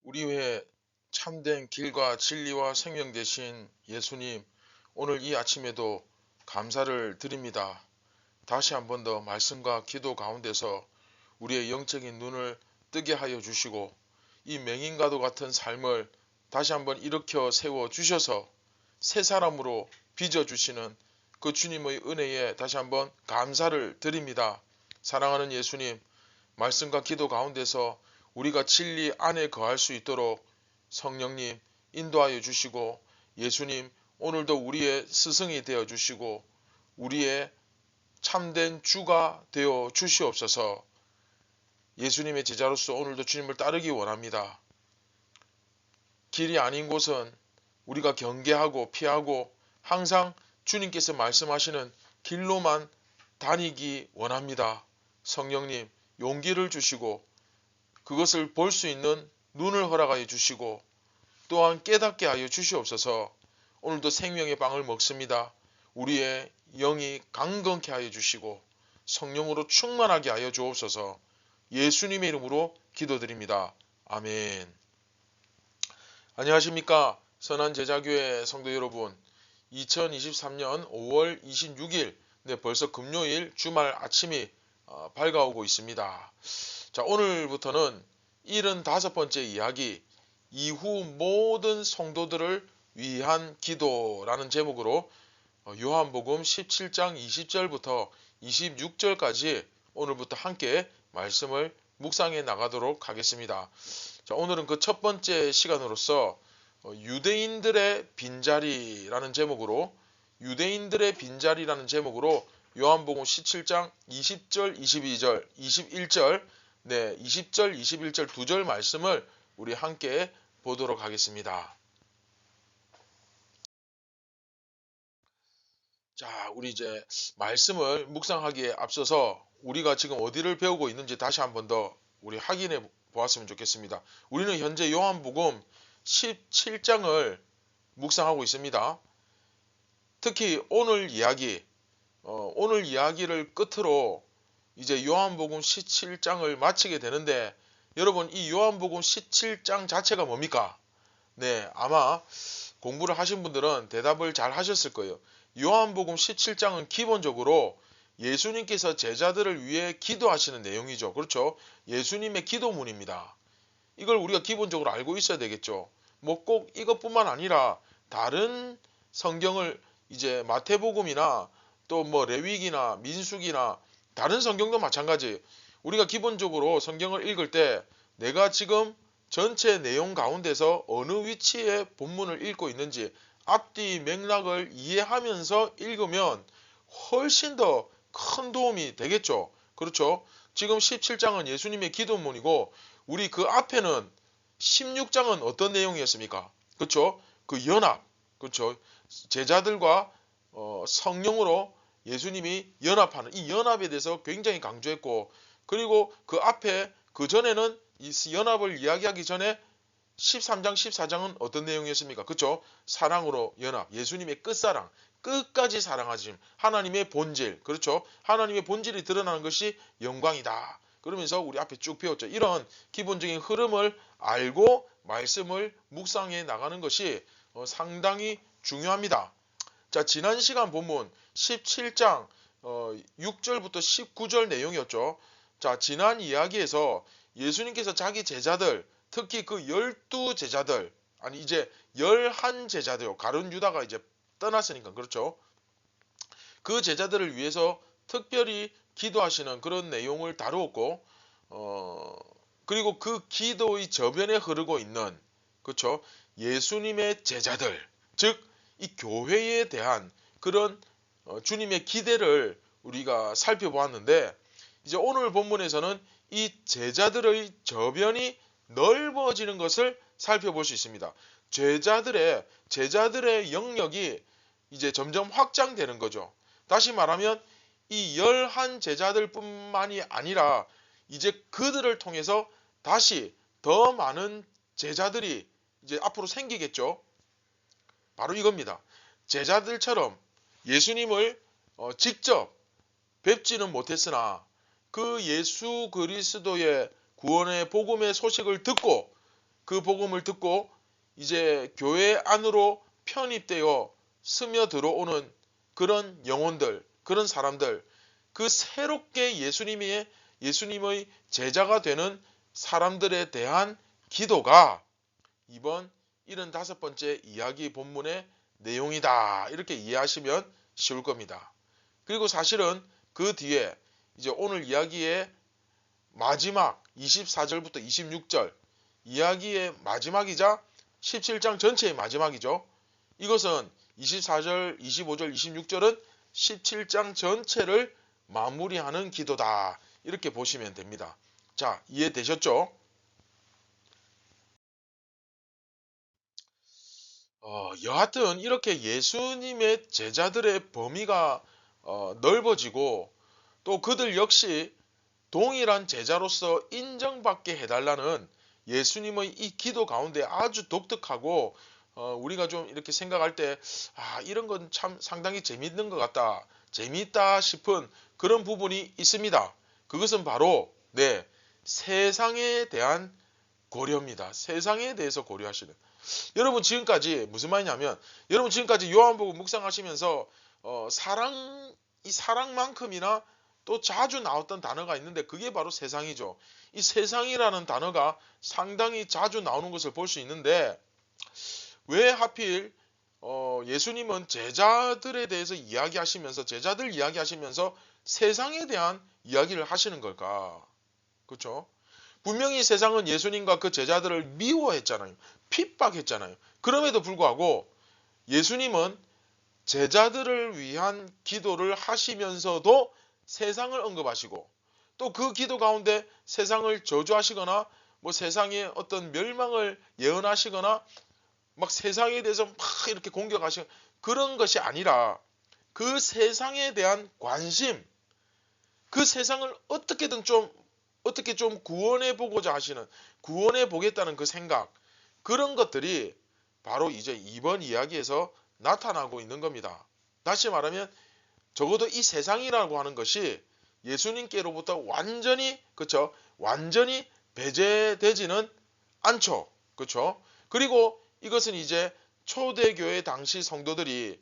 우리 외에 참된 길과 진리와 생명 되신 예수님, 오늘 이 아침에도 감사를 드립니다. 다시 한 번 더 말씀과 기도 가운데서 우리의 영적인 눈을 뜨게 하여 주시고 이 맹인과도 같은 삶을 다시 한번 일으켜 세워 주셔서 새 사람으로 빚어 주시는 그 주님의 은혜에 다시 한번 감사를 드립니다. 사랑하는 예수님, 말씀과 기도 가운데서 우리가 진리 안에 거할 수 있도록 성령님 인도하여 주시고, 예수님 오늘도 우리의 스승이 되어 주시고 우리의 참된 주가 되어 주시옵소서. 예수님의 제자로서 오늘도 주님을 따르기 원합니다. 길이 아닌 곳은 우리가 경계하고 피하고 항상 주님께서 말씀하시는 길로만 다니기 원합니다. 성령님 용기를 주시고 그것을 볼 수 있는 눈을 허락하여 주시고 또한 깨닫게 하여 주시옵소서. 오늘도 생명의 빵을 먹습니다. 우리의 영이 강건케 하여 주시고 성령으로 충만하게 하여 주옵소서. 예수님의 이름으로 기도드립니다. 아멘. 안녕하십니까 선한제자교회 성도 여러분, 2023년 5월 26일 벌써 금요일 주말 아침이 밝아오고 있습니다. 자, 오늘부터는 75번째 이야기, 이후 모든 성도들을 위한 기도라는 제목으로 요한복음 17장 20절부터 26절까지 오늘부터 함께 말씀을 묵상해 나가도록 하겠습니다. 자, 오늘은 그 첫 번째 시간으로서 유대인들의 빈자리라는 제목으로 요한복음 17장 20절, 22절, 21절, 20절, 21절 두 절 말씀을 우리 함께 보도록 하겠습니다. 자, 우리 이제 말씀을 묵상하기에 앞서서 우리가 지금 어디를 배우고 있는지 다시 한 번 더 우리 확인해 보았으면 좋겠습니다. 우리는 현재 요한복음 17장을 묵상하고 있습니다. 특히 오늘 이야기를 끝으로 이제 요한복음 17장을 마치게 되는데, 여러분 이 요한복음 17장 자체가 뭡니까? 아마 공부를 하신 분들은 대답을 잘 하셨을 거예요. 요한복음 17장은 기본적으로 예수님께서 제자들을 위해 기도하시는 내용이죠. 그렇죠? 예수님의 기도문입니다. 이걸 우리가 기본적으로 알고 있어야 되겠죠. 뭐 꼭 이것뿐만 아니라 다른 성경을 이제 마태복음이나 또 뭐 레위기나 민수기나 다른 성경도 마찬가지. 우리가 기본적으로 성경을 읽을 때 내가 지금 전체 내용 가운데서 어느 위치에 본문을 읽고 있는지 앞뒤 맥락을 이해하면서 읽으면 훨씬 더 큰 도움이 되겠죠. 그렇죠? 지금 17장은 예수님의 기도문이고 우리 그 앞에는 16장은 어떤 내용이었습니까? 그렇죠? 그 연합, 그렇죠? 제자들과 성령으로 예수님이 연합하는 이 연합에 대해서 굉장히 강조했고, 그리고 그 앞에 그 전에는 이 연합을 이야기하기 전에 13장 14장은 어떤 내용이었습니까? 그렇죠? 사랑으로 연합, 예수님의 끝사랑, 끝까지 사랑하심, 하나님의 본질, 그렇죠? 하나님의 본질이 드러나는 것이 영광이다. 그러면서 우리 앞에 쭉 배웠죠. 이런 기본적인 흐름을 알고 말씀을 묵상해 나가는 것이 상당히 중요합니다. 자, 지난 시간 본문 17장 6절부터 19절 내용이었죠. 자, 지난 이야기에서 예수님께서 자기 제자들, 특히 그 12제자들, 아니 이제 11제자들, 가룟 유다가 이제 떠났으니까, 그렇죠? 그 제자들을 위해서 특별히 기도하시는 그런 내용을 다루었고, 그리고 그 기도의 저변에 흐르고 있는, 그렇죠? 예수님의 제자들, 즉 이 교회에 대한 그런 주님의 기대를 우리가 살펴보았는데, 이제 오늘 본문에서는 이 제자들의 저변이 넓어지는 것을 살펴볼 수 있습니다. 제자들의 영역이 이제 점점 확장되는 거죠. 다시 말하면 이 11제자들 뿐만이 아니라 이제 그들을 통해서 다시 더 많은 제자들이 이제 앞으로 생기겠죠. 바로 이겁니다. 제자들처럼 예수님을 직접 뵙지는 못했으나 그 예수 그리스도의 구원의 복음의 소식을 듣고 그 복음을 듣고 이제 교회 안으로 편입되어 스며들어오는 그런 영혼들, 그런 사람들, 그 새롭게 예수님의 제자가 되는 사람들에 대한 기도가 이번 75번째 이야기 본문의 내용이다. 이렇게 이해하시면 쉬울 겁니다. 그리고 사실은 그 뒤에 이제 오늘 이야기의 마지막 24절부터 26절 이야기의 마지막이자 17장 전체의 마지막이죠. 이것은 24절, 25절, 26절은 17장 전체를 마무리하는 기도다. 이렇게 보시면 됩니다. 자, 이해되셨죠? 여하튼 이렇게 예수님의 제자들의 범위가 넓어지고 또 그들 역시 동일한 제자로서 인정받게 해달라는 예수님의 이 기도 가운데 아주 독특하고 우리가 좀 이렇게 생각할 때 이런 건 참 상당히 재밌는 것 같다, 재미있다 싶은 그런 부분이 있습니다. 그것은 바로 세상에 대한 고려입니다. 세상에 대해서 고려하시는. 여러분 지금까지 무슨 말이냐면 여러분 지금까지 요한복음 묵상하시면서 이 사랑만큼이나 또 자주 나왔던 단어가 있는데 그게 바로 세상이죠. 이 세상이라는 단어가 상당히 자주 나오는 것을 볼 수 있는데 왜 하필 예수님은 제자들에 대해서 이야기하시면서 제자들 이야기하시면서 세상에 대한 이야기를 하시는 걸까? 그렇죠? 분명히 세상은 예수님과 그 제자들을 미워했잖아요. 핍박했잖아요. 그럼에도 불구하고 예수님은 제자들을 위한 기도를 하시면서도 세상을 언급하시고 또 그 기도 가운데 세상을 저주하시거나 뭐 세상의 어떤 멸망을 예언하시거나 막 세상에 대해서 막 이렇게 공격하시는 그런 것이 아니라 그 세상에 대한 관심, 그 세상을 어떻게 좀 구원해 보고자 하시는, 구원해 보겠다는 그 생각, 그런 것들이 바로 이제 이번 이야기에서 나타나고 있는 겁니다. 다시 말하면 적어도 이 세상이라고 하는 것이 예수님께로부터 완전히 배제되지는 않죠. 그렇죠? 그리고 이것은 이제 초대교회 당시 성도들이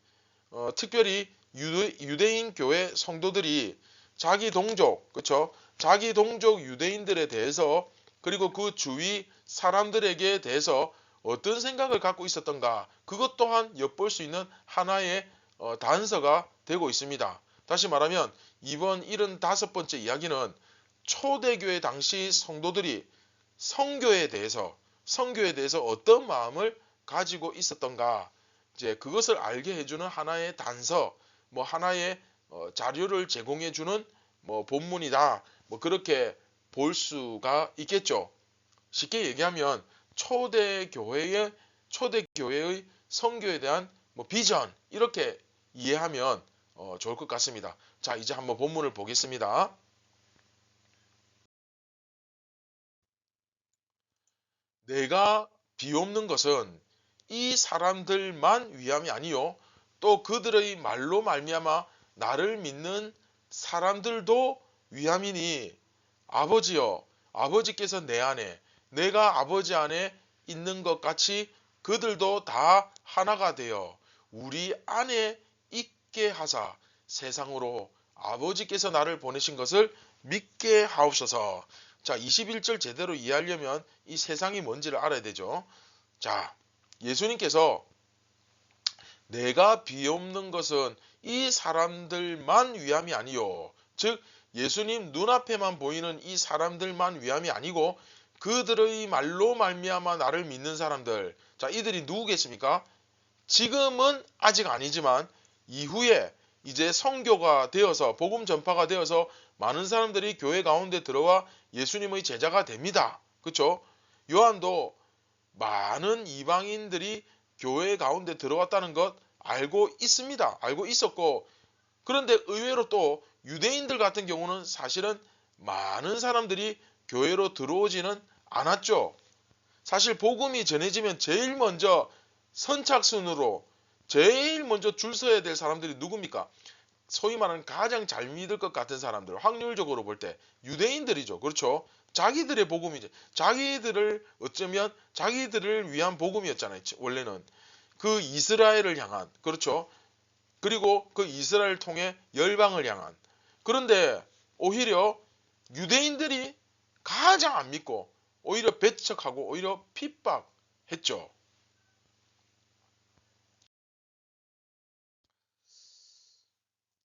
특별히 유대인 교회 성도들이 자기 동족, 그렇죠? 자기 동족 유대인들에 대해서 그리고 그 주위 사람들에게 대해서 어떤 생각을 갖고 있었던가 그것 또한 엿볼 수 있는 하나의 단서가 되고 있습니다. 다시 말하면 이번 75번째 이야기는 초대교회 당시 성도들이 성교에 대해서 어떤 마음을 가지고 있었던가 이제 그것을 알게 해주는 하나의 단서, 뭐 하나의 자료를 제공해주는 뭐 본문이다. 뭐 그렇게 볼 수가 있겠죠. 쉽게 얘기하면 초대교회의 성교에 대한 뭐 비전 이렇게 이해하면 좋을 것 같습니다. 자, 이제 한번 본문을 보겠습니다. 내가 비옵는 것은 이 사람들만 위함이 아니요 또 그들의 말로 말미암아 나를 믿는 사람들도 위함이니 아버지여 아버지께서 내 안에 내가 아버지 안에 있는 것 같이 그들도 다 하나가 되어 우리 안에 있게 하사 세상으로 아버지께서 나를 보내신 것을 믿게 하옵소서. 자, 21절 제대로 이해하려면 이 세상이 뭔지를 알아야 되죠. 자, 예수님께서 내가 비옵는 것은 이 사람들만 위함이 아니요. 즉 예수님 눈앞에만 보이는 이 사람들만 위함이 아니고 그들의 말로 말미암아 나를 믿는 사람들. 자, 이들이 누구겠습니까? 지금은 아직 아니지만 이후에 이제 선교가 되어서 복음 전파가 되어서 많은 사람들이 교회 가운데 들어와 예수님의 제자가 됩니다. 그렇죠? 요한도 많은 이방인들이 교회 가운데 들어왔다는 것 알고 있습니다. 알고 있었고 그런데 의외로 또 유대인들 같은 경우는 사실은 많은 사람들이 교회로 들어오지는 않았죠. 사실 복음이 전해지면 제일 먼저 선착순으로 제일 먼저 줄 서야 될 사람들이 누굽니까? 소위 말하는 가장 잘 믿을 것 같은 사람들, 확률적으로 볼 때 유대인들이죠. 그렇죠? 자기들의 복음이죠. 자기들을 어쩌면 자기들을 위한 복음이었잖아요. 원래는 그 이스라엘을 향한, 그렇죠. 그리고 그 이스라엘을 통해 열방을 향한. 그런데 오히려 유대인들이 가장 안 믿고 오히려 배척하고 오히려 핍박했죠.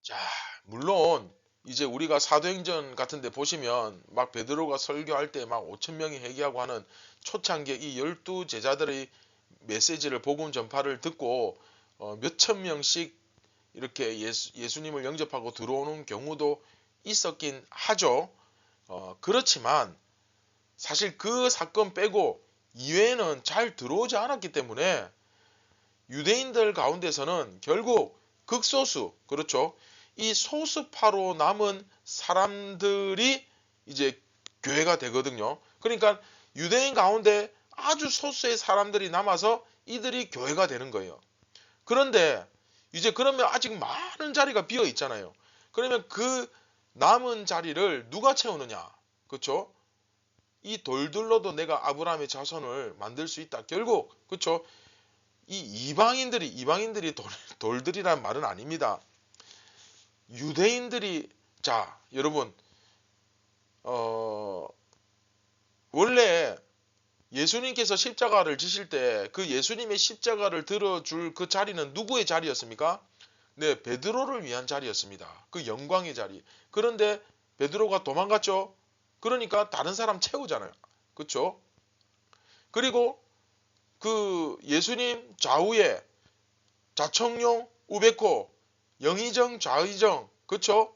자, 물론 이제 우리가 사도행전 같은 데 보시면 막 베드로가 설교할 때 막 5천 명이 회개하고 하는 초창기에 이 12제자들의 메시지를, 복음 전파를 듣고 몇천 명씩 이렇게 예수님을 영접하고 들어오는 경우도 있었긴 하죠. 그렇지만 사실 그 사건 빼고 이외에는 잘 들어오지 않았기 때문에 유대인들 가운데서는 결국 극소수, 그렇죠. 이 소수파로 남은 사람들이 이제 교회가 되거든요. 그러니까 유대인 가운데 아주 소수의 사람들이 남아서 이들이 교회가 되는 거예요. 그런데 이제 그러면 아직 많은 자리가 비어 있잖아요. 그러면 그 남은 자리를 누가 채우느냐? 그렇죠? 이 돌들로도 내가 아브라함의 자손을 만들 수 있다. 결국 그렇죠? 이 이방인들이 돌들이란 말은 아닙니다. 유대인들이, 자 여러분, 원래 예수님께서 십자가를 지실 때 그 예수님의 십자가를 들어줄 그 자리는 누구의 자리였습니까? 네, 베드로를 위한 자리였습니다. 그 영광의 자리. 그런데 베드로가 도망갔죠. 그러니까 다른 사람 채우잖아요. 그렇죠? 그리고 그 예수님 좌우에 자청용, 우베코, 영의정, 좌의정, 그렇죠?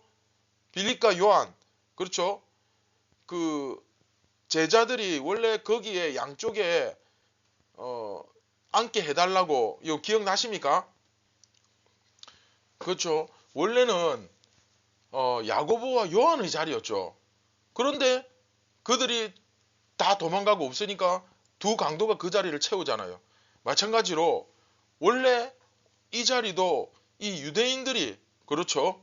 빌립과 요한, 그렇죠? 그 제자들이 원래 거기에 양쪽에 앉게 해달라고, 이거 기억나십니까? 그렇죠? 원래는 야고보와 요한의 자리였죠. 그런데 그들이 다 도망가고 없으니까 두 강도가 그 자리를 채우잖아요. 마찬가지로 원래 이 자리도 이 유대인들이, 그렇죠,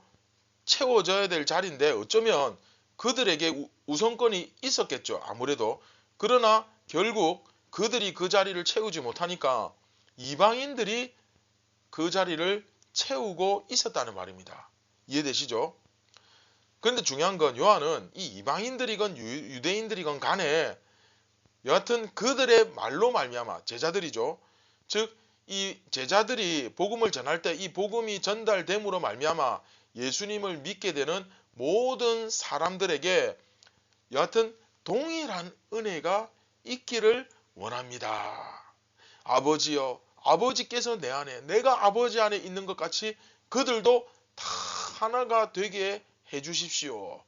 채워져야 될 자리인데 어쩌면 그들에게 우선권이 있었겠죠. 아무래도. 그러나 결국 그들이 그 자리를 채우지 못하니까 이방인들이 그 자리를 채우고 있었다는 말입니다. 이해되시죠? 그런데 중요한 건 요한은 이 이방인들이건 유대인들이건 간에 여하튼 그들의 말로 말미암아, 제자들이죠. 즉 이 제자들이 복음을 전할 때 이 복음이 전달됨으로 말미암아 예수님을 믿게 되는 모든 사람들에게 여하튼 동일한 은혜가 있기를 원합니다. 아버지여, 아버지께서 내 안에, 내가 아버지 안에 있는 것 같이 그들도 다 하나가 되게 해주십시오.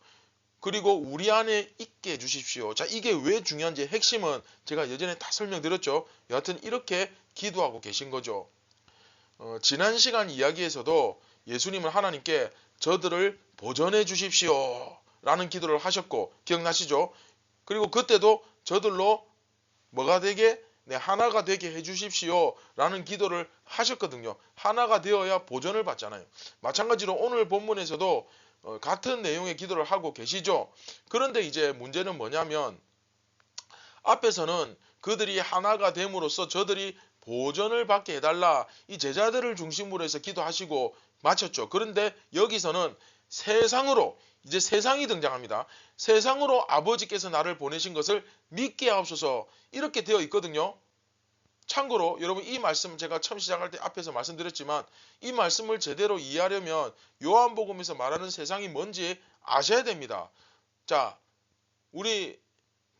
그리고 우리 안에 있게 해주십시오. 자, 이게 왜 중요한지 핵심은 제가 예전에 다 설명드렸죠. 여하튼 이렇게 기도하고 계신 거죠. 지난 시간 이야기에서도 예수님은 하나님께 저들을 보존해 주십시오 라는 기도를 하셨고, 기억나시죠? 그리고 그때도 저들로 뭐가 되게, 네, 하나가 되게 해주십시오 라는 기도를 하셨거든요. 하나가 되어야 보존을 받잖아요. 마찬가지로 오늘 본문에서도 같은 내용의 기도를 하고 계시죠. 그런데 이제 문제는 뭐냐면 앞에서는 그들이 하나가 됨으로써 저들이 보존을 받게 해달라, 이 제자들을 중심으로 해서 기도하시고 마쳤죠. 그런데 여기서는 세상으로, 이제 세상이 등장합니다. 세상으로 아버지께서 나를 보내신 것을 믿게 하옵소서, 이렇게 되어 있거든요. 참고로 여러분, 이 말씀 제가 처음 시작할 때 앞에서 말씀드렸지만 이 말씀을 제대로 이해하려면 요한복음에서 말하는 세상이 뭔지 아셔야 됩니다. 자, 우리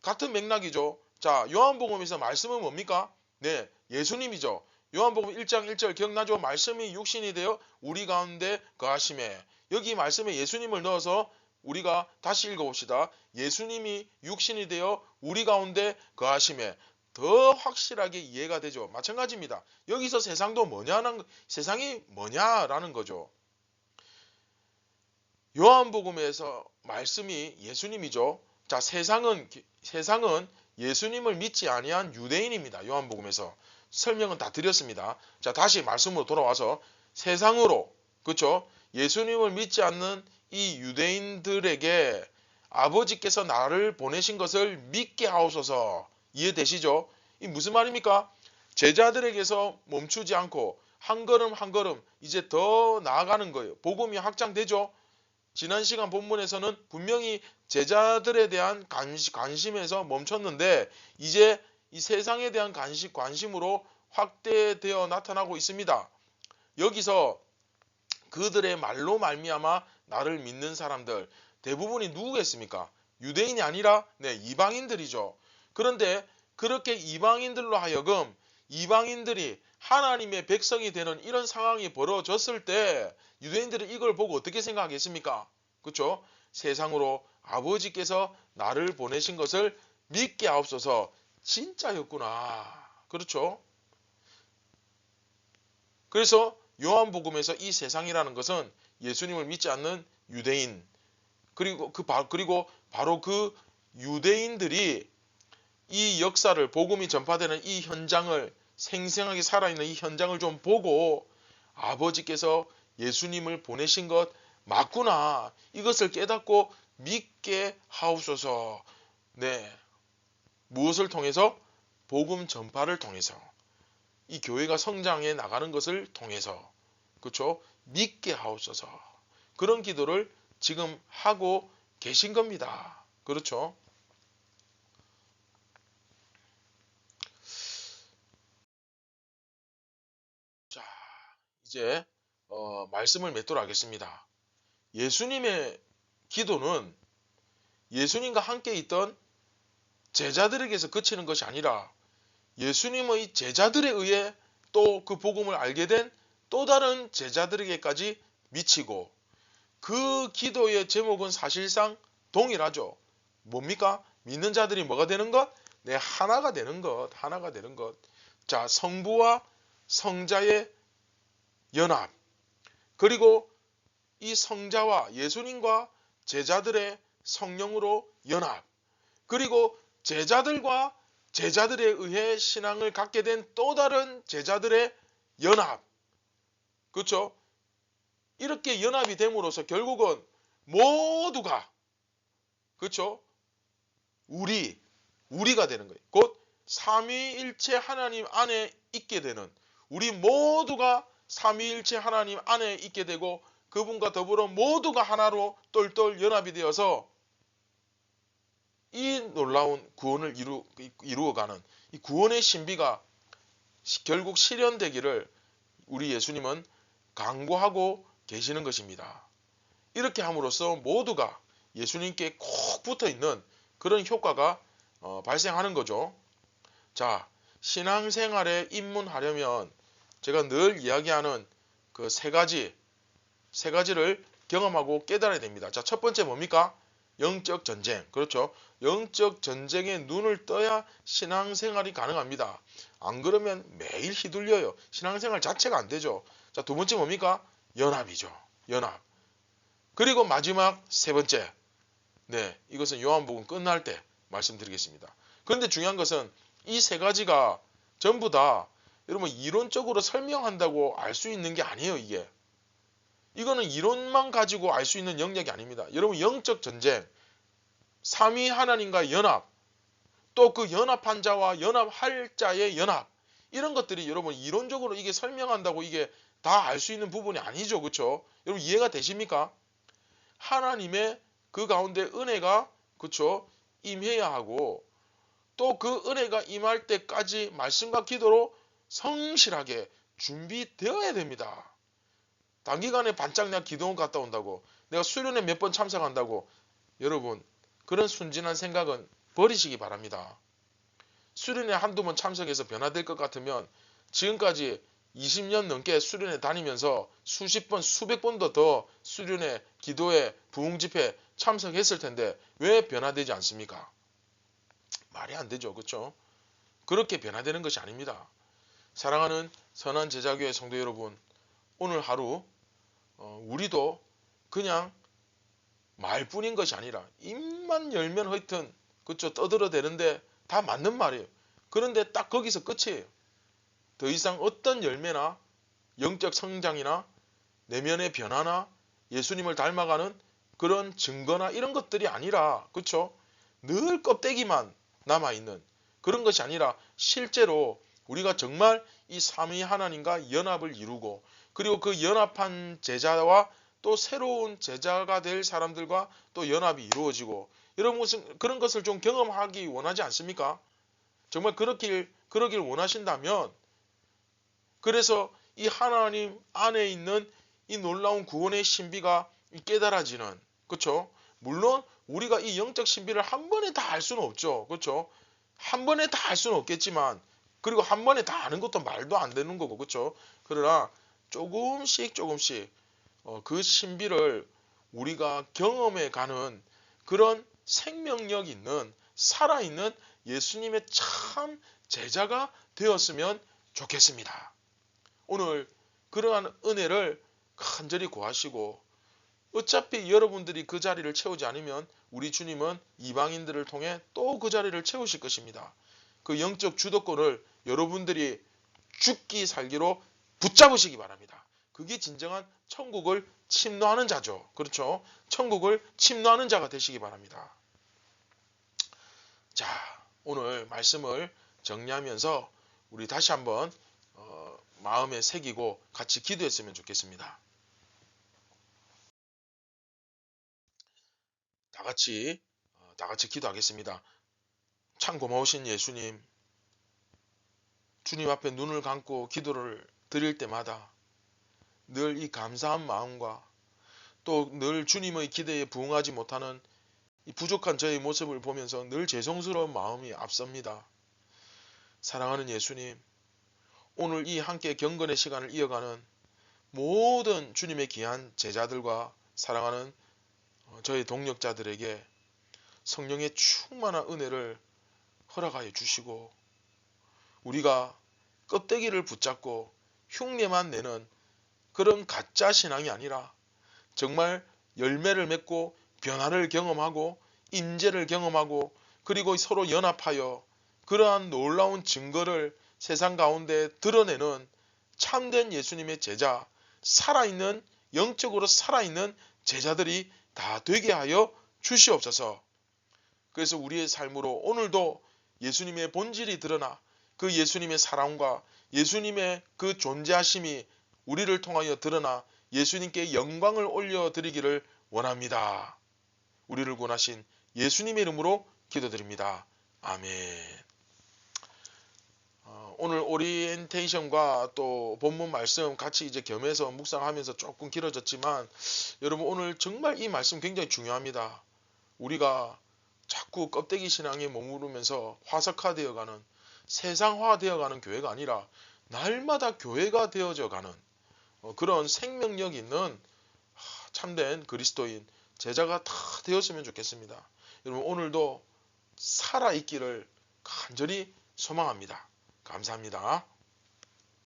같은 맥락이죠. 자, 요한복음에서 말씀은 뭡니까? 네, 예수님이죠. 요한복음 1장 1절 기억나죠? 말씀이 육신이 되어 우리 가운데 거하심에. 여기 말씀에 예수님을 넣어서 우리가 다시 읽어봅시다. 예수님이 육신이 되어 우리 가운데 거하심에. 더 확실하게 이해가 되죠. 마찬가지입니다. 여기서 세상도 세상이 뭐냐라는 거죠. 요한복음에서 말씀이 예수님이죠. 자, 세상은 예수님을 믿지 아니한 유대인입니다. 요한복음에서 설명은 다 드렸습니다. 자, 다시 말씀으로 돌아와서 세상으로, 그렇죠? 예수님을 믿지 않는 이 유대인들에게 아버지께서 나를 보내신 것을 믿게 하옵소서. 이해되시죠? 이 무슨 말입니까? 제자들에게서 멈추지 않고 한 걸음 한 걸음 이제 더 나아가는 거예요. 복음이 확장되죠. 지난 시간 본문에서는 분명히 제자들에 대한 관심에서 멈췄는데 이제 이 세상에 대한 관심으로 확대되어 나타나고 있습니다. 여기서 그들의 말로 말미암아 나를 믿는 사람들 대부분이 누구겠습니까? 유대인이 아니라 이방인들이죠. 그런데 그렇게 이방인들로 하여금 이방인들이 하나님의 백성이 되는 이런 상황이 벌어졌을 때 유대인들은 이걸 보고 어떻게 생각하겠습니까? 그렇죠? 세상으로 아버지께서 나를 보내신 것을 믿게 하옵소서. 진짜였구나. 그렇죠? 그래서 요한복음에서 이 세상이라는 것은 예수님을 믿지 않는 유대인 그리고 바로 그 유대인들이 이 역사를 복음이 전파되는 이 현장을 생생하게 살아있는 이 현장을 좀 보고 아버지께서 예수님을 보내신 것 맞구나. 이것을 깨닫고 믿게 하옵소서. 네. 무엇을 통해서? 복음 전파를 통해서. 이 교회가 성장해 나가는 것을 통해서. 그렇죠? 믿게 하옵소서. 그런 기도를 지금 하고 계신 겁니다. 그렇죠? 자, 이제 말씀을 맺도록 하겠습니다. 예수님의 기도는 예수님과 함께 있던 제자들에게서 그치는 것이 아니라 예수님의 제자들에 의해 또 그 복음을 알게 된 또 다른 제자들에게까지 미치고 그 기도의 제목은 사실상 동일하죠. 뭡니까? 믿는 자들이 뭐가 되는 것? 네, 하나가 되는 것. 하나가 되는 것. 자, 성부와 성자의 연합. 그리고 이 성자와 예수님과 제자들의 성령으로 연합. 그리고 제자들과 제자들에 의해 신앙을 갖게 된 또 다른 제자들의 연합. 그렇죠? 이렇게 연합이 됨으로써 결국은 모두가 그렇죠? 우리가 되는 거예요. 곧 삼위일체 하나님 안에 있게 되는 우리 모두가 삼위일체 하나님 안에 있게 되고 그분과 더불어 모두가 하나로 똘똘 연합이 되어서 이 놀라운 구원을 이루어가는 이 구원의 신비가 결국 실현되기를 우리 예수님은 강구하고 계시는 것입니다. 이렇게 함으로써 모두가 예수님께 꼭 붙어 있는 그런 효과가 발생하는 거죠. 자, 신앙생활에 입문하려면 제가 늘 이야기하는 그 세 가지를 경험하고 깨달아야 됩니다. 자, 첫 번째 뭡니까? 영적 전쟁. 그렇죠? 영적 전쟁에 눈을 떠야 신앙생활이 가능합니다. 안 그러면 매일 휘둘려요. 신앙생활 자체가 안 되죠. 자, 두 번째 뭡니까? 연합이죠. 연합. 그리고 마지막 세 번째. 네, 이것은 요한복음 끝날 때 말씀드리겠습니다. 그런데 중요한 것은 이 세 가지가 전부 다 여러분 이론적으로 설명한다고 알 수 있는 게 아니에요, 이게. 이거는 이론만 가지고 알 수 있는 영역이 아닙니다. 여러분 영적 전쟁, 삼위 하나님과 연합, 또 그 연합한 자와 연합할 자의 연합, 이런 것들이 여러분 이론적으로 이게 설명한다고 이게 다 알 수 있는 부분이 아니죠. 그렇죠? 여러분 이해가 되십니까? 하나님의 그 가운데 은혜가 그렇죠? 임해야 하고 또 그 은혜가 임할 때까지 말씀과 기도로 성실하게 준비되어야 됩니다. 단기간에 반짝 내가 기도원 갔다 온다고 내가 수련회 몇 번 참석한다고 여러분 그런 순진한 생각은 버리시기 바랍니다. 수련회 한두 번 참석해서 변화될 것 같으면 지금까지 20년 넘게 수련회 다니면서 수십 번 수백 번도 더 수련회 기도회 부흥집회 참석했을 텐데 왜 변화되지 않습니까? 말이 안 되죠. 그렇죠? 그렇게 변화되는 것이 아닙니다. 사랑하는 선한 제자교회 성도 여러분, 오늘 하루 우리도 그냥 말뿐인 것이 아니라 입만 열면 하여튼 그쵸 떠들어대는데 다 맞는 말이에요. 그런데 딱 거기서 끝이에요. 더 이상 어떤 열매나 영적 성장이나 내면의 변화나 예수님을 닮아가는 그런 증거나 이런 것들이 아니라, 그렇죠? 늘 껍데기만 남아있는 그런 것이 아니라 실제로 우리가 정말 이 삼위 하나님과 연합을 이루고, 그리고 그 연합한 제자와 또 새로운 제자가 될 사람들과 또 연합이 이루어지고, 이런 것은 그런 것을 좀 경험하기 원하지 않습니까? 정말 그러길 원하신다면, 그래서 이 하나님 안에 있는 이 놀라운 구원의 신비가 깨달아지는, 그렇죠? 물론 우리가 이 영적 신비를 한 번에 다 알 수는 없죠. 그렇죠? 한 번에 다 알 수는 없겠지만, 그리고 한 번에 다 아는 것도 말도 안 되는 거고, 그렇죠? 그러나 조금씩 그 신비를 우리가 경험해 가는 그런 생명력 있는 살아있는 예수님의 참 제자가 되었으면 좋겠습니다. 오늘 그러한 은혜를 간절히 구하시고, 어차피 여러분들이 그 자리를 채우지 않으면 우리 주님은 이방인들을 통해 또 그 자리를 채우실 것입니다. 그 영적 주도권을 여러분들이 죽기 살기로 붙잡으시기 바랍니다. 그게 진정한 천국을 침노하는 자죠. 그렇죠? 천국을 침노하는 자가 되시기 바랍니다. 자, 오늘 말씀을 정리하면서 우리 다시 한번 마음에 새기고 같이 기도했으면 좋겠습니다. 다 같이 기도하겠습니다. 참 고마우신 예수님, 주님 앞에 눈을 감고 기도를 드릴 때마다 늘 이 감사한 마음과 또 늘 주님의 기대에 부응하지 못하는 이 부족한 저의 모습을 보면서 늘 죄송스러운 마음이 앞섭니다. 사랑하는 예수님, 오늘 이 함께 경건의 시간을 이어가는 모든 주님의 귀한 제자들과 사랑하는 저의 동력자들에게 성령의 충만한 은혜를 허락하여 주시고, 우리가 껍데기를 붙잡고 흉내만 내는 그런 가짜 신앙이 아니라 정말 열매를 맺고 변화를 경험하고 임재를 경험하고, 그리고 서로 연합하여 그러한 놀라운 증거를 세상 가운데 드러내는 참된 예수님의 제자, 살아있는, 영적으로 살아있는 제자들이 다 되게 하여 주시옵소서. 그래서 우리의 삶으로 오늘도 예수님의 본질이 드러나 그 예수님의 사랑과 예수님의 그 존재하심이 우리를 통하여 드러나 예수님께 영광을 올려드리기를 원합니다. 우리를 구원하신 예수님의 이름으로 기도드립니다. 아멘. 오늘 오리엔테이션과 또 본문 말씀 같이 이제 겸해서 묵상하면서 조금 길어졌지만, 여러분 오늘 정말 이 말씀 굉장히 중요합니다. 우리가 자꾸 껍데기 신앙에 머무르면서 화석화되어가는, 세상화되어가는 교회가 아니라 날마다 교회가 되어져가는 그런 생명력 있는 참된 그리스도인 제자가 다 되었으면 좋겠습니다. 여러분 오늘도 살아있기를 간절히 소망합니다. 감사합니다.